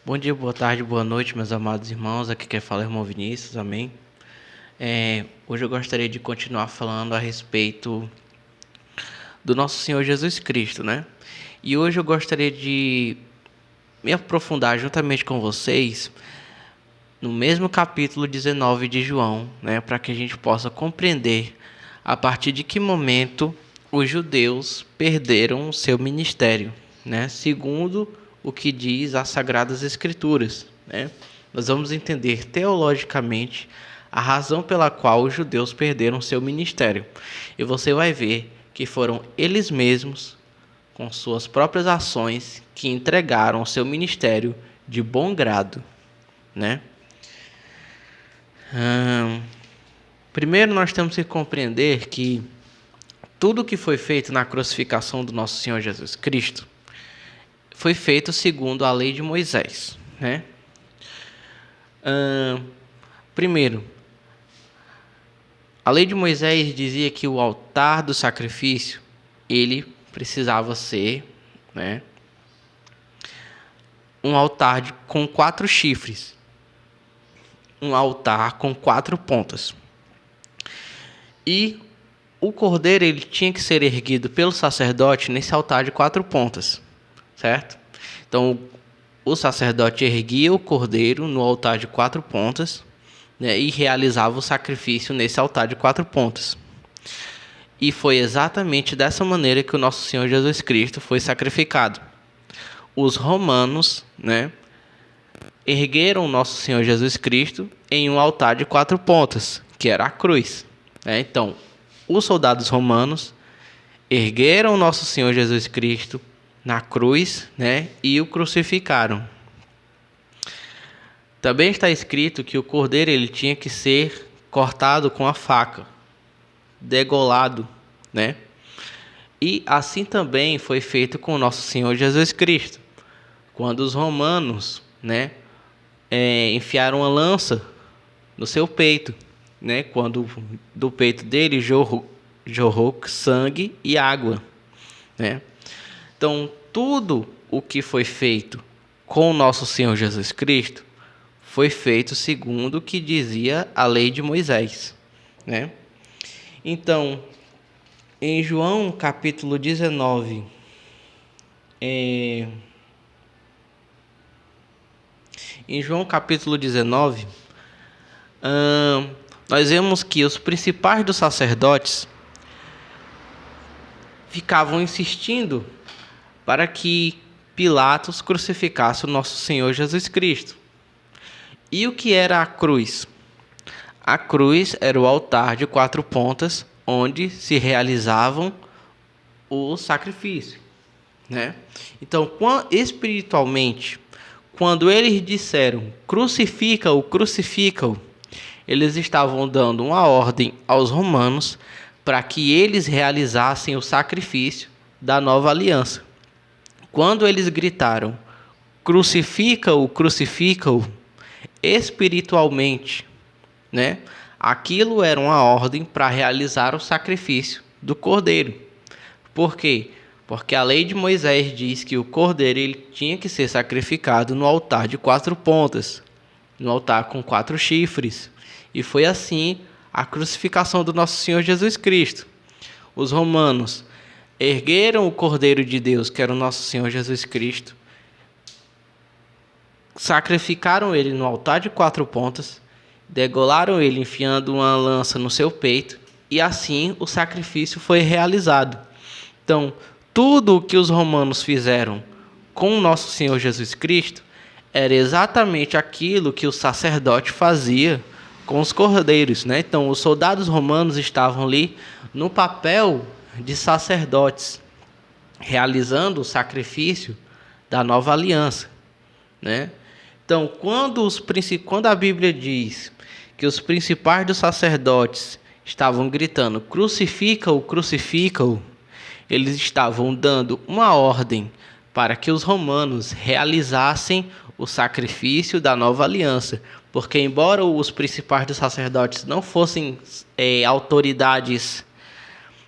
Bom dia, boa tarde, boa noite, meus amados irmãos. Aqui quem fala é o irmão Vinícius, amém? Hoje eu gostaria de continuar falando a respeito do nosso Senhor Jesus Cristo, né? E hoje eu gostaria de me aprofundar juntamente com vocês no mesmo capítulo 19 de João, né? Para que a gente possa compreender a partir de que momento os judeus perderam o seu ministério, né? Segundo o que diz as Sagradas Escrituras, né? Nós vamos entender teologicamente a razão pela qual os judeus perderam seu ministério. E você vai ver que foram eles mesmos, com suas próprias ações, que entregaram o seu ministério de bom grado, né? Primeiro nós temos que compreender que tudo que foi feito na crucificação do nosso Senhor Jesus Cristo foi feito segundo a lei de Moisés, né? Primeiro, a lei de Moisés dizia que o altar do sacrifício ele precisava ser, né, um altar com 4 chifres, um altar com 4 pontas. E o cordeiro ele tinha que ser erguido pelo sacerdote nesse altar de 4 pontas, certo? Então o sacerdote erguia o cordeiro no altar de 4 pontas, né, e realizava o sacrifício nesse altar de 4 pontas. E foi exatamente dessa maneira que o nosso Senhor Jesus Cristo foi sacrificado. Os romanos, né, ergueram o nosso Senhor Jesus Cristo em um altar de 4 pontas, que era a cruz, né? Então, os soldados romanos ergueram o nosso Senhor Jesus Cristo na cruz, né, e o crucificaram. Também está escrito que o cordeiro ele tinha que ser cortado com a faca, degolado, né? E assim também foi feito com o nosso Senhor Jesus Cristo. Quando os romanos, né, enfiaram uma lança no seu peito, né? Quando do peito dele jorrou sangue e água, né? Então, tudo o que foi feito com o nosso Senhor Jesus Cristo foi feito segundo o que dizia a lei de Moisés, né? Então, em João capítulo 19, em João capítulo 19, nós vemos que os principais dos sacerdotes ficavam insistindo para que Pilatos crucificasse o nosso Senhor Jesus Cristo. E o que era a cruz? A cruz era o altar de 4 pontas onde se realizavam o sacrifício, né? Então, espiritualmente, quando eles disseram crucifica-o, crucifica-o, eles estavam dando uma ordem aos romanos para que eles realizassem o sacrifício da nova aliança. Quando eles gritaram crucifica-o, crucifica-o, espiritualmente, né, aquilo era uma ordem para realizar o sacrifício do cordeiro. Por quê? Porque a lei de Moisés diz que o cordeiro ele tinha que ser sacrificado no altar de 4 pontas, no altar com 4 chifres. E foi assim a crucificação do nosso Senhor Jesus Cristo. Os romanos ergueram o Cordeiro de Deus, que era o nosso Senhor Jesus Cristo, sacrificaram ele no altar de 4 pontas, degolaram ele enfiando uma lança no seu peito, e assim o sacrifício foi realizado. Então, tudo o que os romanos fizeram com o nosso Senhor Jesus Cristo era exatamente aquilo que o sacerdote fazia com os cordeiros, né? Então, os soldados romanos estavam ali no papel de sacerdotes, realizando o sacrifício da nova aliança, né? Então, quando a Bíblia diz que os principais dos sacerdotes estavam gritando crucifica-o, crucifica-o, eles estavam dando uma ordem para que os romanos realizassem o sacrifício da nova aliança, porque embora os principais dos sacerdotes não fossem autoridades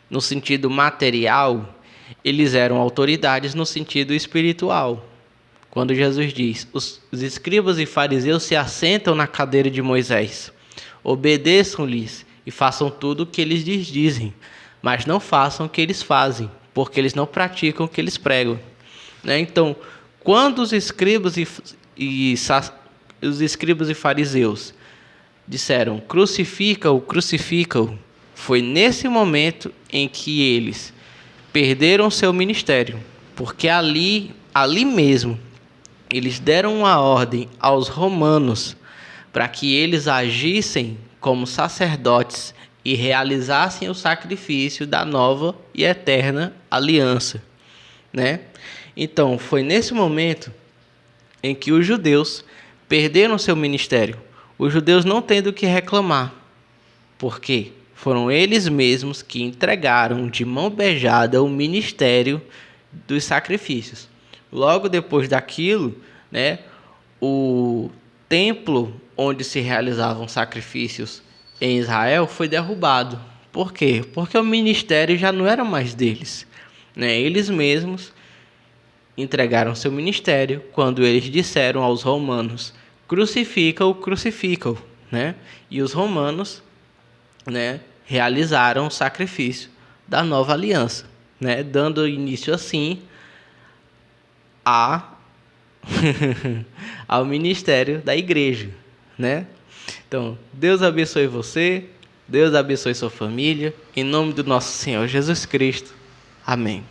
no sentido material, eles eram autoridades no sentido espiritual. quando Jesus diz: os escribas e fariseus se assentam na cadeira de Moisés. Obedeçam-lhes e façam tudo o que eles lhes dizem, mas não façam o que eles fazem, porque eles não praticam o que eles pregam. Né? Então, quando os escribas e fariseus disseram: crucifica-o, crucifica-o, foi nesse momento em que eles perderam seu ministério, porque ali mesmo eles deram uma ordem aos romanos para que eles agissem como sacerdotes e realizassem o sacrifício da nova e eterna aliança, né? Então, foi nesse momento em que os judeus perderam seu ministério. Os judeus não tendo o que reclamar, porque foram eles mesmos que entregaram de mão beijada o ministério dos sacrifícios. Logo depois daquilo, né, o templo onde se realizavam sacrifícios em Israel foi derrubado. Por quê? Porque o ministério já não era mais deles, né? Eles mesmos entregaram seu ministério quando eles disseram aos romanos: crucifica-o, crucifica-o, né? E os romanos, né, realizaram o sacrifício da nova aliança, né, dando início assim ao ministério da igreja, né? Então, Deus abençoe você, Deus abençoe sua família, em nome do nosso Senhor Jesus Cristo. Amém.